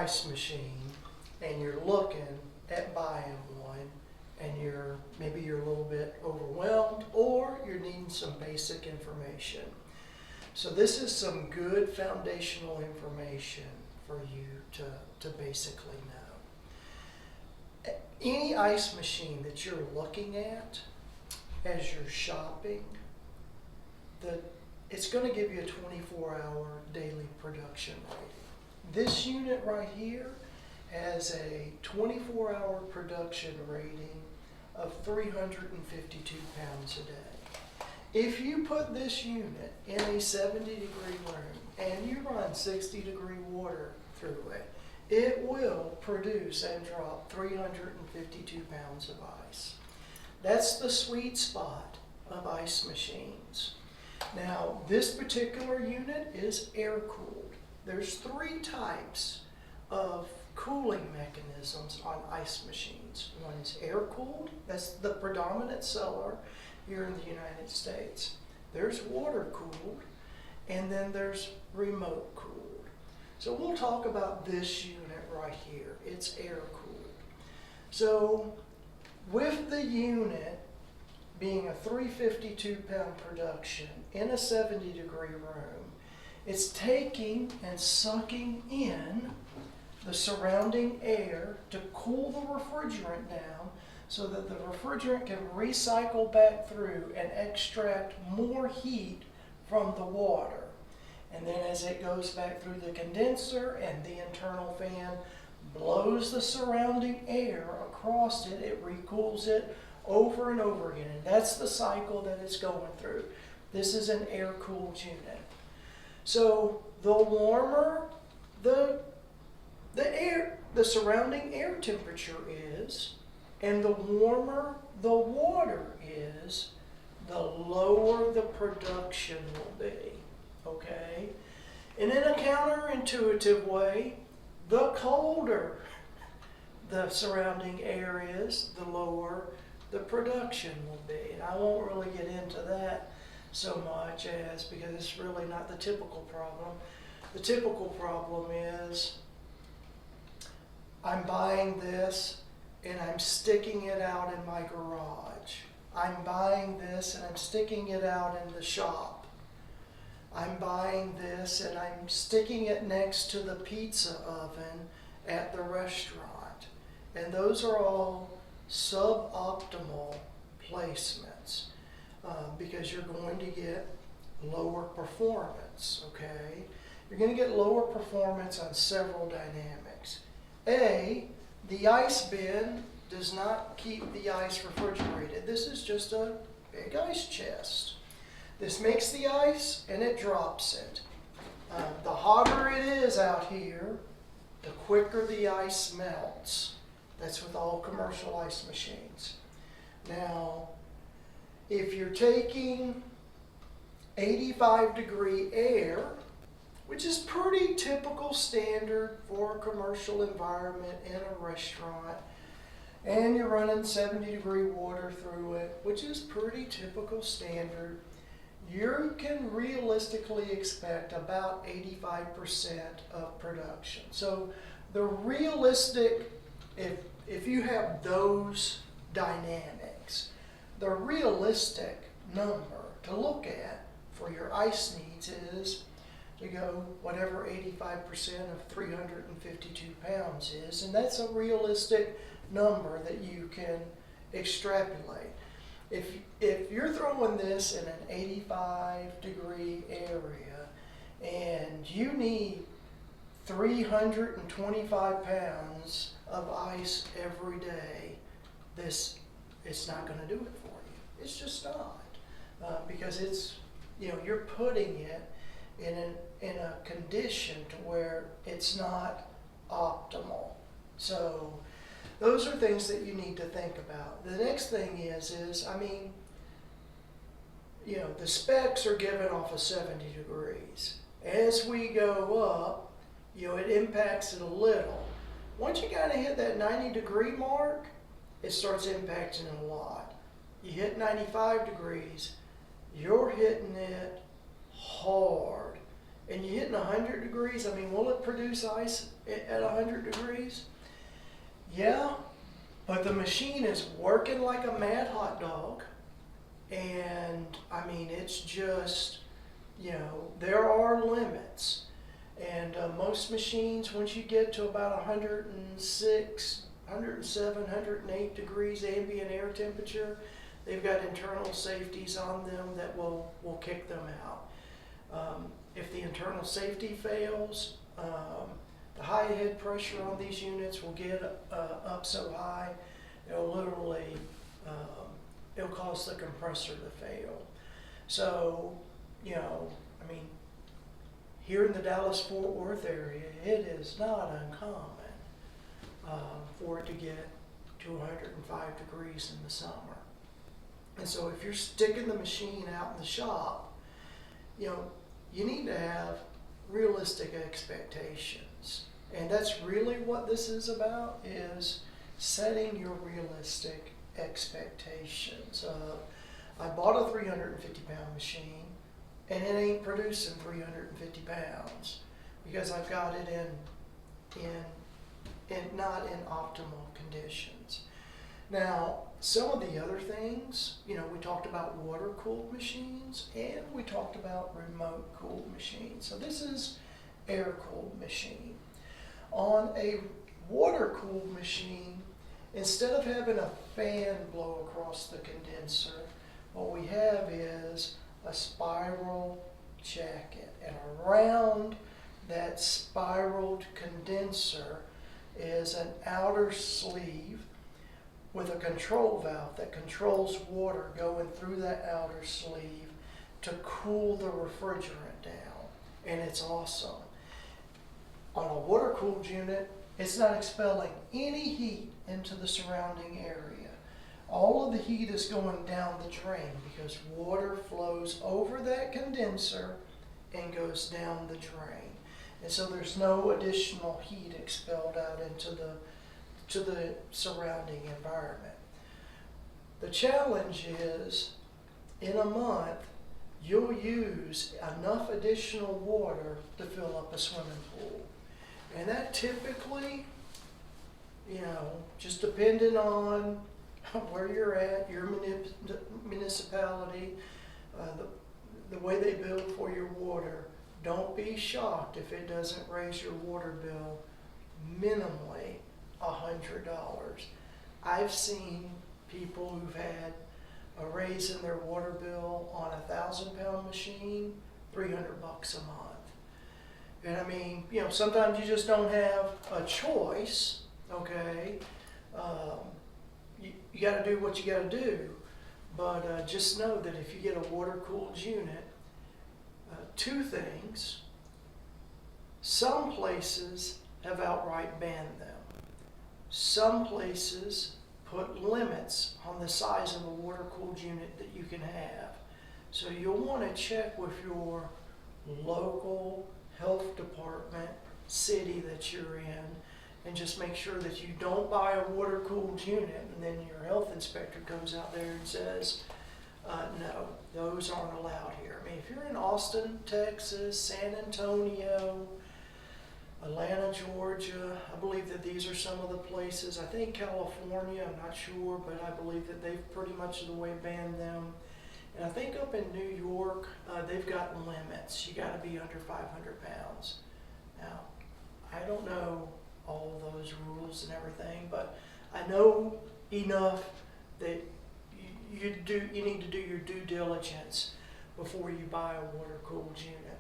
ice machine and you're looking at buying one and maybe you're a little bit overwhelmed or you're needing some basic information. So this is some good foundational information for you to basically know. Any ice machine that you're looking at as you're shopping, it's going to give you a 24-hour daily production rating. This unit right here has a 24-hour production rating of 352 pounds a day. If you put this unit in a 70-degree room and you run 60-degree water through it, it will produce and drop 352 pounds of ice. That's the sweet spot of ice machines. Now, this particular unit is air-cooled. There's 3 types of cooling mechanisms on ice machines. One is air-cooled. That's the predominant seller here in the United States. There's water-cooled, and then there's remote-cooled. So we'll talk about this unit right here. It's air-cooled. So with the unit being a 352-pound production in a 70-degree room, it's taking and sucking in the surrounding air to cool the refrigerant down so that the refrigerant can recycle back through and extract more heat from the water. And then as it goes back through the condenser and the internal fan blows the surrounding air across it, it recools it over and over again. And that's the cycle that it's going through. This is an air-cooled unit. So the warmer the surrounding air temperature is, and the warmer the water is, the lower the production will be. Okay? And in a counterintuitive way, the colder the surrounding air is, the lower the production will be. And I won't really get into that so much because it's really not the typical problem. The typical problem is I'm buying this and I'm sticking it out in my garage. I'm buying this and I'm sticking it out in the shop. I'm buying this and I'm sticking it next to the pizza oven at the restaurant. And those are all suboptimal placements because you're going to get lower performance, okay? You're going to get lower performance on several dynamics. A, the ice bin does not keep the ice refrigerated. This is just a big ice chest. This makes the ice and it drops it. The hotter it is out here, the quicker the ice melts. That's with all commercial ice machines. Now, if you're taking 85-degree air, which is pretty typical standard for a commercial environment in a restaurant, and you're running 70-degree water through it, which is pretty typical standard, you can realistically expect about 85% of production. So the realistic, if you have those dynamics, the realistic number to look at for your ice needs is to go whatever 85% of 352 pounds is, and that's a realistic number that you can extrapolate. If you're throwing this in an 85-degree area and you need 325 pounds of ice every day, it's not going to do it for you. It's just not, because you're putting it in a condition to where it's not optimal. So those are things that you need to think about. The next thing is the specs are given off of 70 degrees. As we go up, it impacts it a little. Once you kind of hit that 90-degree mark, it starts impacting it a lot. You hit 95 degrees, you're hitting it hard. and you're hitting 100 degrees, I mean, will it produce ice at 100 degrees? Yeah, but the machine is working like a mad hot dog. And I mean, it's just, there are limits. And most machines, once you get to about 106, 107, 108 degrees ambient air temperature, they've got internal safeties on them that will kick them out. If the internal safety fails, the high head pressure on these units will get up so high, it'll literally, it'll cause the compressor to fail. So, I mean, here in the Dallas-Fort Worth area, it is not uncommon for it to get to 105 degrees in the summer. And so if you're sticking the machine out in the shop, you need to have realistic expectations. And that's really what this is about, is setting your realistic expectations. I bought a 350-pound machine, and it ain't producing 350 pounds because I've got it in not in optimal conditions. Now, some of the other things, we talked about water-cooled machines and we talked about remote-cooled machines. So this is air-cooled machine. On a water-cooled machine, instead of having a fan blow across the condenser, what we have is a spiral jacket, and around that spiraled condenser is an outer sleeve with a control valve that controls water going through that outer sleeve to cool the refrigerant down, and it's awesome. On a water-cooled unit, it's not expelling any heat into the surrounding area. All of the heat is going down the drain because water flows over that condenser and goes down the drain. And so there's no additional heat expelled out into the surrounding environment. The challenge is, in a month, you'll use enough additional water to fill up a swimming pool. And that typically, just depending on where you're at, your municipality, the way they bill for your water, don't be shocked if it doesn't raise your water bill minimally $100. I've seen people who've had a raise in their water bill on a 1,000-pound machine, $300 a month. And I mean, sometimes you just don't have a choice, okay? You got to do what you got to do. But just know that if you get a water-cooled unit, two things. Some places have outright banned them. Some places put limits on the size of a water-cooled unit that you can have. So you'll want to check with your local health department, city that you're in, and just make sure that you don't buy a water-cooled unit and then your health inspector comes out there and says, no, those aren't allowed here. I mean, if you're in Austin, Texas, San Antonio, Atlanta, Georgia, I believe that these are some of the places. I think California, I'm not sure, but I believe that they've pretty much the way banned them. And I think up in New York, they've got limits. You got to be under 500 pounds. Now, I don't know all of those rules and everything, but I know enough that you need to do your due diligence before you buy a water-cooled unit.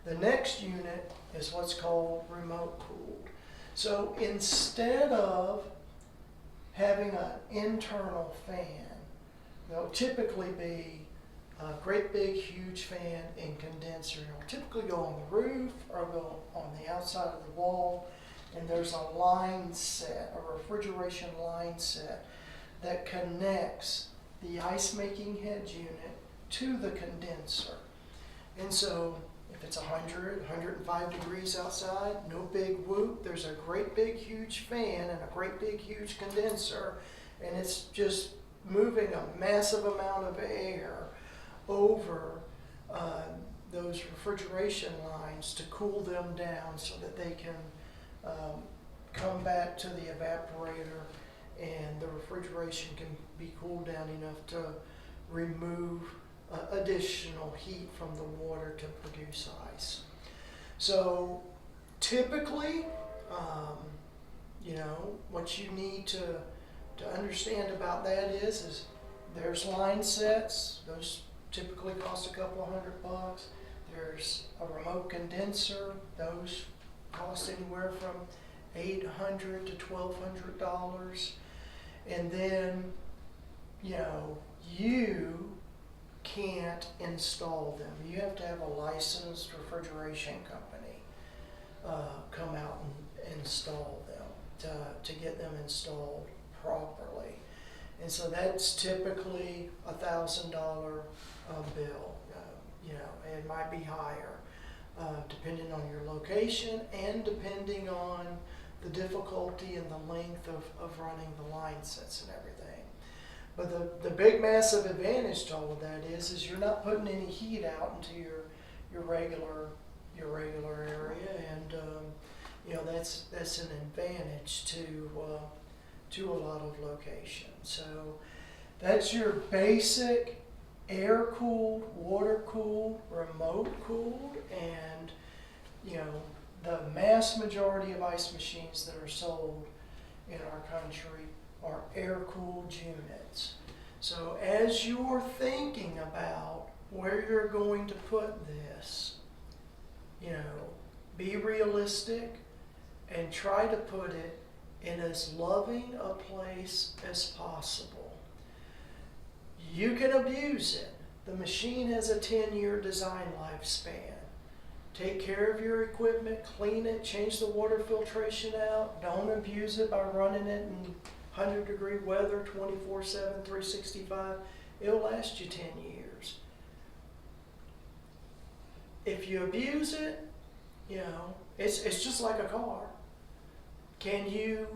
The next unit is what's called remote-cooled. So instead of having an internal fan, there'll typically be a great big huge fan and condenser. It'll typically go on the roof or go on the outside of the wall, and there's a line set, a refrigeration line set that connects the ice making head unit to the condenser. And so if it's 100, 105 degrees outside, no big whoop, there's a great big huge fan and a great big huge condenser, and it's just moving a massive amount of air over those refrigeration lines to cool them down so that they can come back to the evaporator and the refrigeration can be cooled down enough to remove additional heat from the water to produce ice. So typically, you know, what you need to understand about that is there's line sets. Those typically cost a couple of $100. There's a remote condenser. Those cost anywhere from $800 to $1,200. And then, you know, you can't install them. You have to have a licensed refrigeration company come out and install them to get them installed properly. And so that's typically $1,000 bill. You know, it might be higher depending on your location and depending on the difficulty and the length of running the line sets and everything. But the big massive advantage to all of that is you're not putting any heat out into your regular area, and you know, that's an advantage to a lot of locations. So that's your basic air cooled, water cooled, remote cooled, and you know, the mass majority of ice machines that are sold in our country are air-cooled units. So as you're thinking about where you're going to put this, you know, be realistic and try to put it in as loving a place as possible. You can abuse it. The machine has a 10-year design lifespan. Take care of your equipment, clean it, change the water filtration out. Don't abuse it by running it in 100-degree weather, 24/7, 365. It'll last you 10 years. If you abuse it, you know, it's just like a car. Can you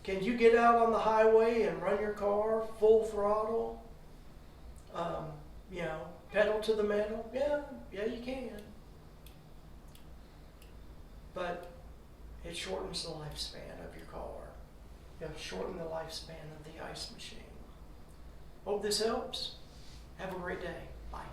get out on the highway and run your car full throttle? You know, pedal to the metal? Yeah, you can. But it shortens the lifespan of your car. It'll shorten the lifespan of the ice machine. Hope this helps. Have a great day. Bye.